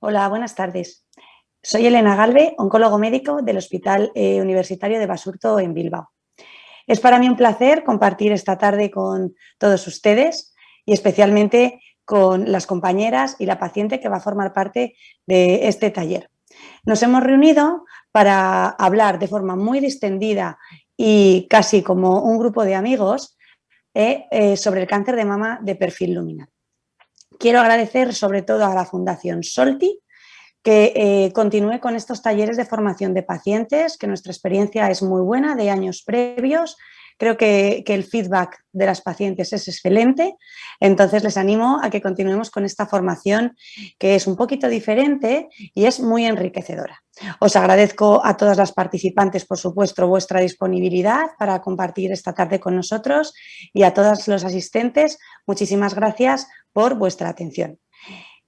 Hola, buenas tardes. Soy Elena Galve, oncólogo médico del Hospital Universitario de Basurto en Bilbao. Es para mí un placer compartir esta tarde con todos ustedes y especialmente con las compañeras y la paciente que va a formar parte de este taller. Nos hemos reunido para hablar de forma muy distendida y casi como un grupo de amigos sobre el cáncer de mama de perfil luminal. Quiero agradecer sobre todo a la Fundación Solti que continúe con estos talleres de formación de pacientes, que nuestra experiencia es muy buena de años previos. Creo que el feedback de las pacientes es excelente, entonces les animo a que continuemos con esta formación que es un poquito diferente y es muy enriquecedora. Os agradezco a todas las participantes, por supuesto, vuestra disponibilidad para compartir esta tarde con nosotros y a todos los asistentes, muchísimas gracias por vuestra atención.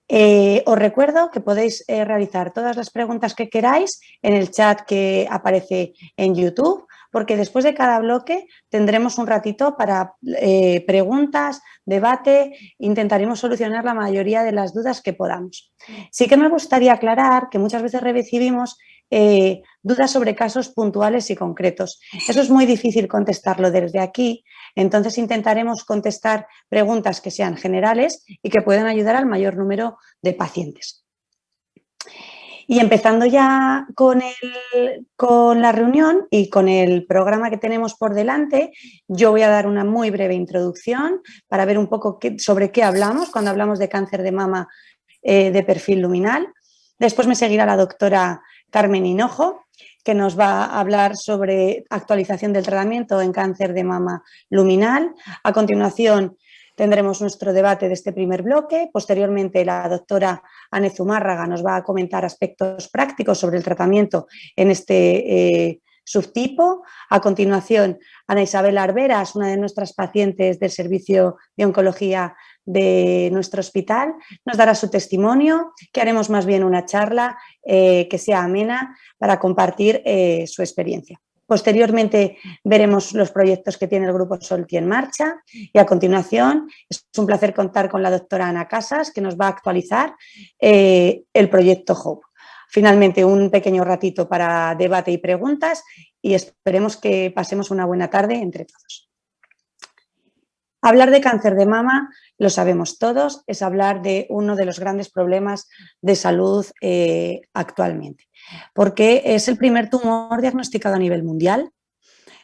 Os recuerdo que podéis realizar todas las preguntas que queráis en el chat que aparece en YouTube, porque después de cada bloque tendremos un ratito para preguntas, debate, intentaremos solucionar la mayoría de las dudas que podamos. Sí que me gustaría aclarar que muchas veces recibimos dudas sobre casos puntuales y concretos. Eso es muy difícil contestarlo desde aquí, entonces intentaremos contestar preguntas que sean generales y que puedan ayudar al mayor número de pacientes. Y empezando ya con la reunión y con el programa que tenemos por delante, yo voy a dar una muy breve introducción para ver un poco sobre qué hablamos cuando hablamos de cáncer de mama de perfil luminal. Después me seguirá la doctora Carmen Hinojo, que nos va a hablar sobre actualización del tratamiento en cáncer de mama luminal. A continuación tendremos nuestro debate de este primer bloque. Posteriormente, la doctora Ane Zumárraga nos va a comentar aspectos prácticos sobre el tratamiento en este subtipo. A continuación, Ana Isabel Arberas, una de nuestras pacientes del servicio de oncología de nuestro hospital, nos dará su testimonio, que haremos más bien una charla que sea amena para compartir su experiencia. Posteriormente veremos los proyectos que tiene el Grupo Solti en marcha y a continuación es un placer contar con la doctora Ana Casas, que nos va a actualizar el proyecto HOPE. Finalmente, un pequeño ratito para debate y preguntas y esperemos que pasemos una buena tarde entre todos. Hablar de cáncer de mama, lo sabemos todos, es hablar de uno de los grandes problemas de salud actualmente, porque es el primer tumor diagnosticado a nivel mundial.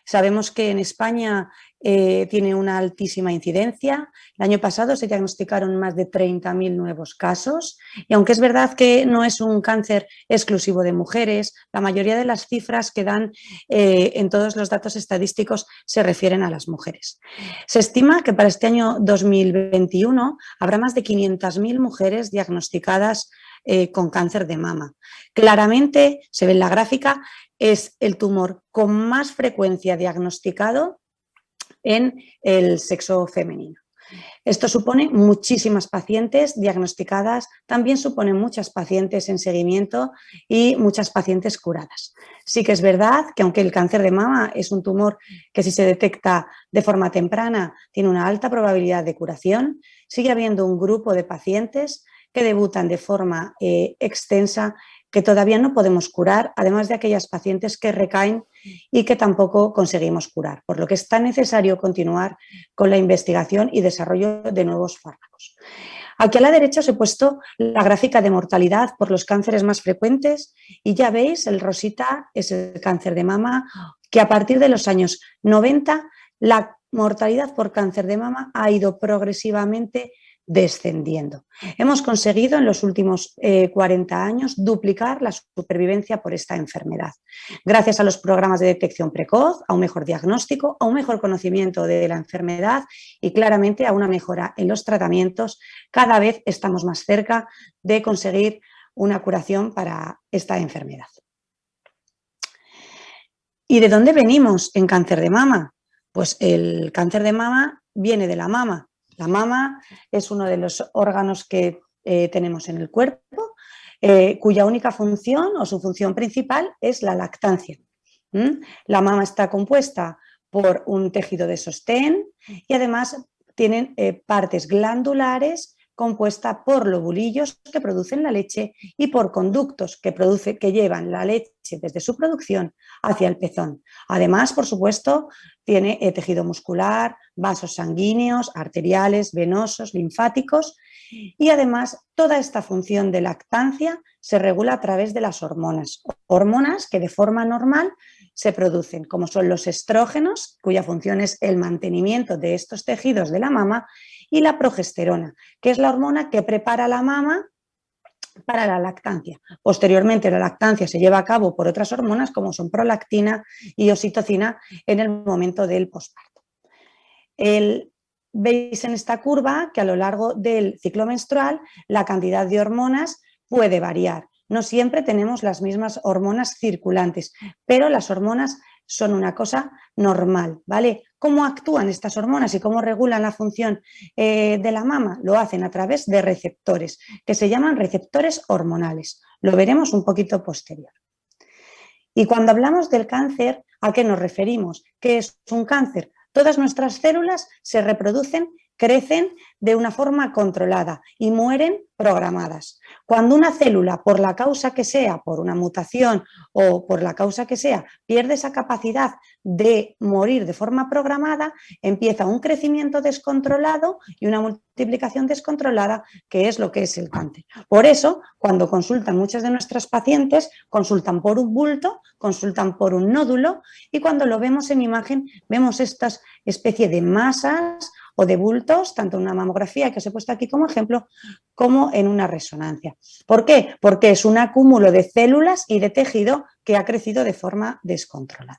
Sabemos que en España tiene una altísima incidencia. El año pasado se diagnosticaron más de 30.000 nuevos casos y aunque es verdad que no es un cáncer exclusivo de mujeres, la mayoría de las cifras que dan en todos los datos estadísticos se refieren a las mujeres. Se estima que para este año 2021 habrá más de 500.000 mujeres diagnosticadas con cáncer de mama. Claramente, se ve en la gráfica, es el tumor con más frecuencia diagnosticado en el sexo femenino. Esto supone muchísimas pacientes diagnosticadas, también supone muchas pacientes en seguimiento y muchas pacientes curadas. Sí que es verdad que aunque el cáncer de mama es un tumor que si se detecta de forma temprana tiene una alta probabilidad de curación, sigue habiendo un grupo de pacientes que debutan de forma extensa que todavía no podemos curar, además de aquellas pacientes que recaen y que tampoco conseguimos curar, por lo que es tan necesario continuar con la investigación y desarrollo de nuevos fármacos. Aquí a la derecha os he puesto la gráfica de mortalidad por los cánceres más frecuentes y ya veis, el rosita es el cáncer de mama, que a partir de los años 90 la mortalidad por cáncer de mama ha ido progresivamente descendiendo. Hemos conseguido en los últimos 40 años duplicar la supervivencia por esta enfermedad, gracias a los programas de detección precoz, a un mejor diagnóstico, a un mejor conocimiento de la enfermedad y claramente a una mejora en los tratamientos. Cada vez estamos más cerca de conseguir una curación para esta enfermedad. ¿Y de dónde venimos en cáncer de mama? Pues el cáncer de mama viene de la mama. La mama es uno de los órganos que tenemos en el cuerpo, cuya única función o su función principal es la lactancia. La mama está compuesta por un tejido de sostén y además tienen partes glandulares compuesta por lobulillos que producen la leche y por conductos que llevan la leche desde su producción hacia el pezón. Además, por supuesto, tiene tejido muscular, vasos sanguíneos, arteriales, venosos, linfáticos y además toda esta función de lactancia se regula a través de las hormonas. Hormonas que de forma normal se producen, como son los estrógenos, cuya función es el mantenimiento de estos tejidos de la mama, y la progesterona, que es la hormona que prepara la mama para la lactancia. Posteriormente, la lactancia se lleva a cabo por otras hormonas como son prolactina y oxitocina en el momento del posparto. Veis en esta curva que a lo largo del ciclo menstrual la cantidad de hormonas puede variar. No siempre tenemos las mismas hormonas circulantes, pero las hormonas son una cosa normal, ¿vale? ¿Cómo actúan estas hormonas y cómo regulan la función de la mama? Lo hacen a través de receptores, que se llaman receptores hormonales. Lo veremos un poquito posterior. Y cuando hablamos del cáncer, ¿a qué nos referimos? ¿Qué es un cáncer? Todas nuestras células se reproducen, crecen de una forma controlada y mueren programadas. Cuando una célula, por la causa que sea, por una mutación o por la causa que sea, pierde esa capacidad de morir de forma programada, empieza un crecimiento descontrolado y una multiplicación descontrolada, que es lo que es el cáncer. Por eso, cuando consultan muchas de nuestras pacientes, consultan por un bulto, consultan por un nódulo y cuando lo vemos en imagen vemos estas especie de masas o de bultos, tanto en una mamografía que os he puesto aquí como ejemplo, como en una resonancia. ¿Por qué? Porque es un acúmulo de células y de tejido que ha crecido de forma descontrolada.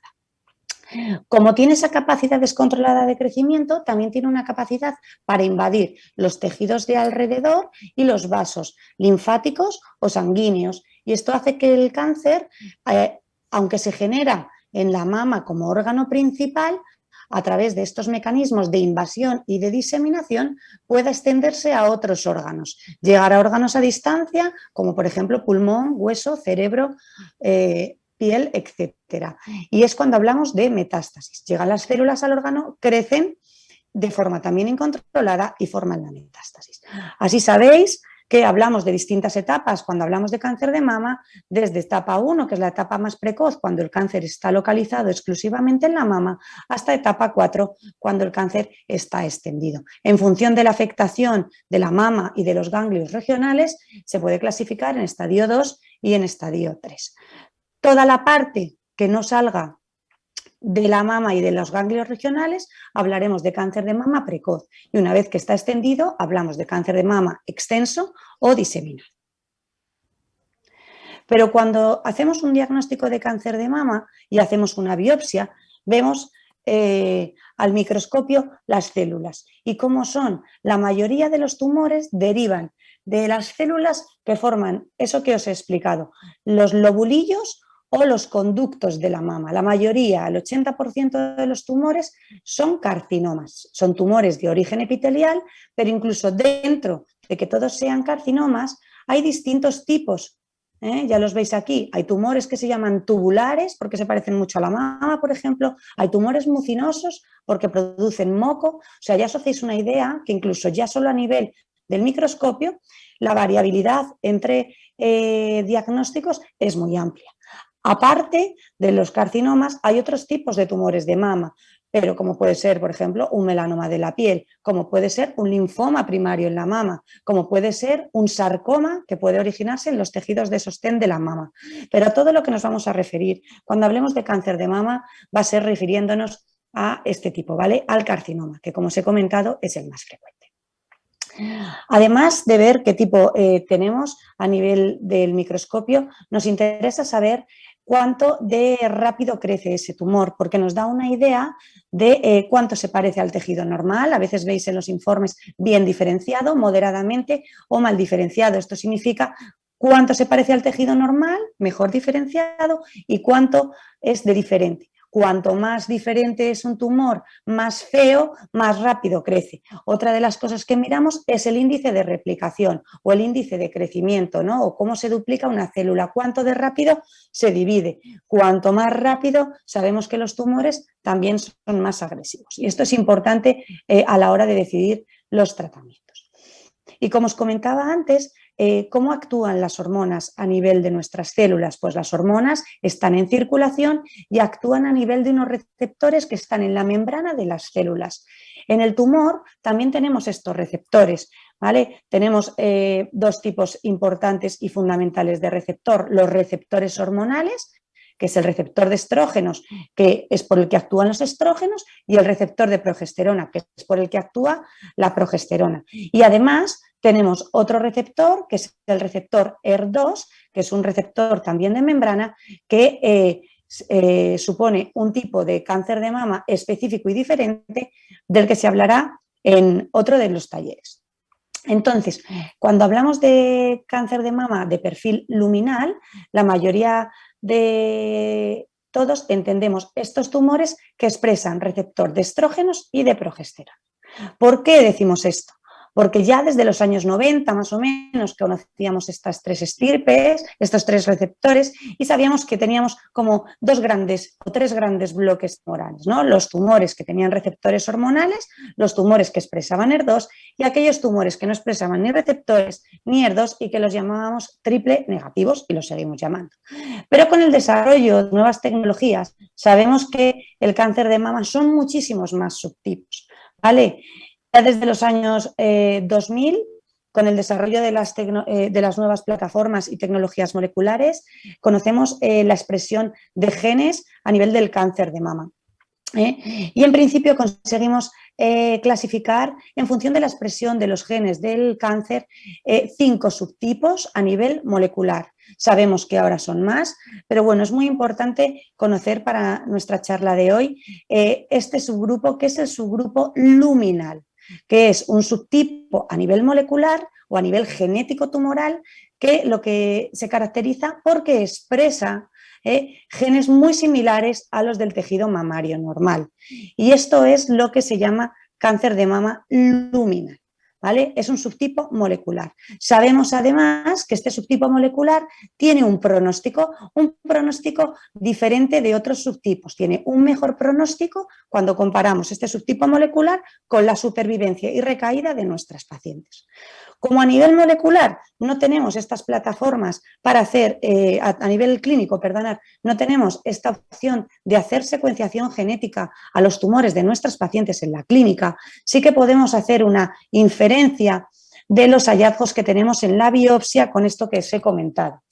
Como tiene esa capacidad descontrolada de crecimiento, también tiene una capacidad para invadir los tejidos de alrededor y los vasos linfáticos o sanguíneos. Y esto hace que el cáncer, aunque se genera en la mama como órgano principal, a través de estos mecanismos de invasión y de diseminación, pueda extenderse a otros órganos, llegar a órganos a distancia, como por ejemplo pulmón, hueso, cerebro, piel, etcétera. Y es cuando hablamos de metástasis. Llegan las células al órgano, crecen de forma también incontrolada y forman la metástasis. Así sabéis que hablamos de distintas etapas cuando hablamos de cáncer de mama, desde etapa 1, que es la etapa más precoz, cuando el cáncer está localizado exclusivamente en la mama, hasta etapa 4, cuando el cáncer está extendido. En función de la afectación de la mama y de los ganglios regionales, se puede clasificar en estadio 2 y en estadio 3. Toda la parte que no salga de la mama y de los ganglios regionales, hablaremos de cáncer de mama precoz. Y una vez que está extendido, hablamos de cáncer de mama extenso o diseminado. Pero cuando hacemos un diagnóstico de cáncer de mama y hacemos una biopsia, vemos al microscopio las células. ¿Y cómo son? La mayoría de los tumores derivan de las células que forman eso que os he explicado, los lobulillos o los conductos de la mama. La mayoría, el 80% de los tumores son carcinomas, son tumores de origen epitelial, pero incluso dentro de que todos sean carcinomas hay distintos tipos. Ya los veis aquí, hay tumores que se llaman tubulares porque se parecen mucho a la mama, por ejemplo, hay tumores mucinosos porque producen moco, o sea, ya os hacéis una idea que incluso ya solo a nivel del microscopio la variabilidad entre diagnósticos es muy amplia. Aparte de los carcinomas, hay otros tipos de tumores de mama, pero como puede ser, por ejemplo, un melanoma de la piel, como puede ser un linfoma primario en la mama, como puede ser un sarcoma que puede originarse en los tejidos de sostén de la mama. Pero a todo lo que nos vamos a referir cuando hablemos de cáncer de mama va a ser refiriéndonos a este tipo, ¿vale? Al carcinoma, que como os he comentado es el más frecuente. Además de ver qué tipo tenemos a nivel del microscopio, nos interesa saber cuánto de rápido crece ese tumor, porque nos da una idea de cuánto se parece al tejido normal. A veces veis en los informes bien diferenciado, moderadamente o mal diferenciado. Esto significa cuánto se parece al tejido normal, mejor diferenciado, y cuánto es de diferente. Cuanto más diferente es un tumor, más feo, más rápido crece. Otra de las cosas que miramos es el índice de replicación o el índice de crecimiento, ¿no? O cómo se duplica una célula, cuánto de rápido se divide. Cuanto más rápido, sabemos que los tumores también son más agresivos. Y esto es importante a la hora de decidir los tratamientos. Y como os comentaba antes, ¿cómo actúan las hormonas a nivel de nuestras células? Pues las hormonas están en circulación y actúan a nivel de unos receptores que están en la membrana de las células. En el tumor también tenemos estos receptores, ¿vale? Tenemos dos tipos importantes y fundamentales de receptor: los receptores hormonales, que es el receptor de estrógenos, que es por el que actúan los estrógenos, y el receptor de progesterona, que es por el que actúa la progesterona. Y además tenemos otro receptor, que es el receptor ER2, que es un receptor también de membrana, que supone un tipo de cáncer de mama específico y diferente, del que se hablará en otro de los talleres. Entonces, cuando hablamos de cáncer de mama de perfil luminal, la mayoría de todos entendemos estos tumores que expresan receptor de estrógenos y de progesterona. ¿Por qué decimos esto? Porque ya desde los años 90 más o menos conocíamos estas tres estirpes, estos tres receptores, y sabíamos que teníamos como dos grandes o tres grandes bloques tumorales, ¿no? Los tumores que tenían receptores hormonales, los tumores que expresaban ER2 y aquellos tumores que no expresaban ni receptores ni ER2 y que los llamábamos triple negativos, y los seguimos llamando. Pero con el desarrollo de nuevas tecnologías sabemos que el cáncer de mama son muchísimos más subtipos, ¿vale? Ya desde los años 2000, con el desarrollo de las nuevas plataformas y tecnologías moleculares, conocemos la expresión de genes a nivel del cáncer de mama. Y en principio conseguimos clasificar en función de la expresión de los genes del cáncer 5 subtipos a nivel molecular. Sabemos que ahora son más, pero bueno, es muy importante conocer para nuestra charla de hoy este subgrupo, que es el subgrupo luminal, que es un subtipo a nivel molecular o a nivel genético tumoral, que lo que se caracteriza porque expresa genes muy similares a los del tejido mamario normal. Y esto es lo que se llama cáncer de mama luminal, ¿vale? Es un subtipo molecular. Sabemos además que este subtipo molecular tiene un pronóstico diferente de otros subtipos. Tiene un mejor pronóstico cuando comparamos este subtipo molecular con la supervivencia y recaída de nuestras pacientes. Como a nivel molecular no tenemos estas plataformas para hacer, a nivel clínico, perdonad, no tenemos esta opción de hacer secuenciación genética a los tumores de nuestras pacientes en la clínica, sí que podemos hacer una inferencia de los hallazgos que tenemos en la biopsia con esto que os he comentado.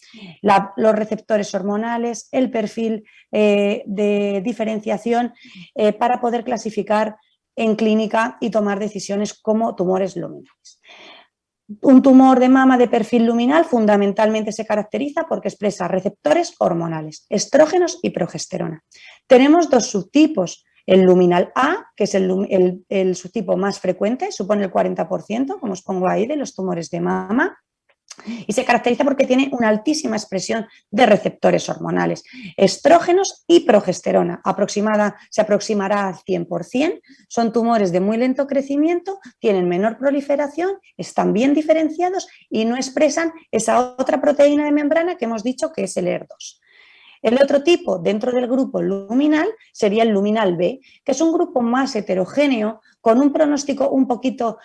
Los receptores hormonales, el perfil de diferenciación para poder clasificar en clínica y tomar decisiones como tumores luminales. Un tumor de mama de perfil luminal fundamentalmente se caracteriza porque expresa receptores hormonales, estrógenos y progesterona. Tenemos dos subtipos: el luminal A, que es el subtipo más frecuente, supone el 40%, como os pongo ahí, de los tumores de mama, y se caracteriza porque tiene una altísima expresión de receptores hormonales, estrógenos y progesterona, se aproximará al 100%, son tumores de muy lento crecimiento, tienen menor proliferación, están bien diferenciados y no expresan esa otra proteína de membrana que hemos dicho que es el ER2. El otro tipo dentro del grupo luminal sería el luminal B, que es un grupo más heterogéneo, con un pronóstico un poquito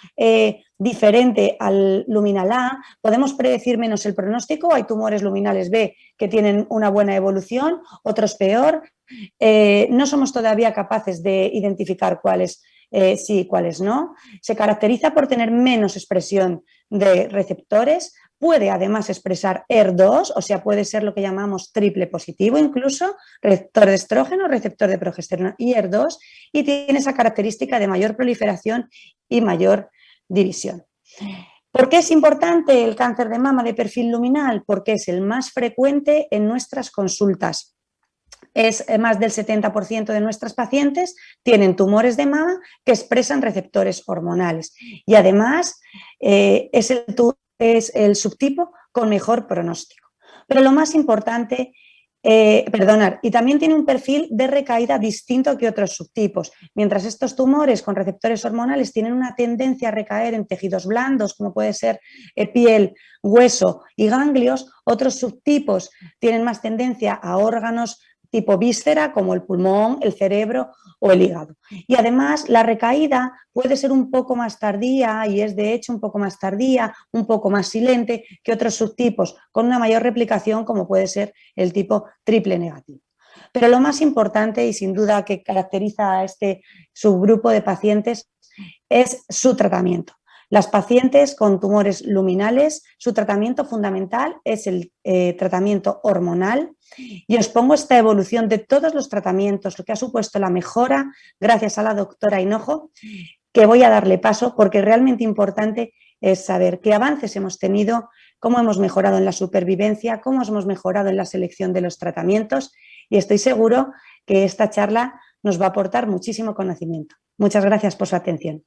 diferente al luminal A. Podemos predecir menos el pronóstico, hay tumores luminales B que tienen una buena evolución, otros peor. No somos todavía capaces de identificar cuáles sí y cuáles no. Se caracteriza por tener menos expresión de receptores. Puede además expresar ER2, o sea, puede ser lo que llamamos triple positivo, incluso receptor de estrógeno, receptor de progesterona y ER2, y tiene esa característica de mayor proliferación y mayor división. ¿Por qué es importante el cáncer de mama de perfil luminal? Porque es el más frecuente en nuestras consultas. Es más del 70% de nuestras pacientes tienen tumores de mama que expresan receptores hormonales y además es el subtipo con mejor pronóstico. Pero lo más importante, y también tiene un perfil de recaída distinto que otros subtipos. Mientras estos tumores con receptores hormonales tienen una tendencia a recaer en tejidos blandos, como puede ser piel, hueso y ganglios, otros subtipos tienen más tendencia a órganos tipo víscera, como el pulmón, el cerebro o el hígado. Y además la recaída puede ser un poco más tardía y es de hecho un poco más tardía, un poco más silente que otros subtipos con una mayor replicación como puede ser el tipo triple negativo. Pero lo más importante y sin duda que caracteriza a este subgrupo de pacientes es su tratamiento. Las pacientes con tumores luminales, su tratamiento fundamental es el tratamiento hormonal y os pongo esta evolución de todos los tratamientos, lo que ha supuesto la mejora gracias a la doctora Hinojo, que voy a darle paso porque realmente importante es saber qué avances hemos tenido, cómo hemos mejorado en la supervivencia, cómo hemos mejorado en la selección de los tratamientos y estoy seguro que esta charla nos va a aportar muchísimo conocimiento. Muchas gracias por su atención.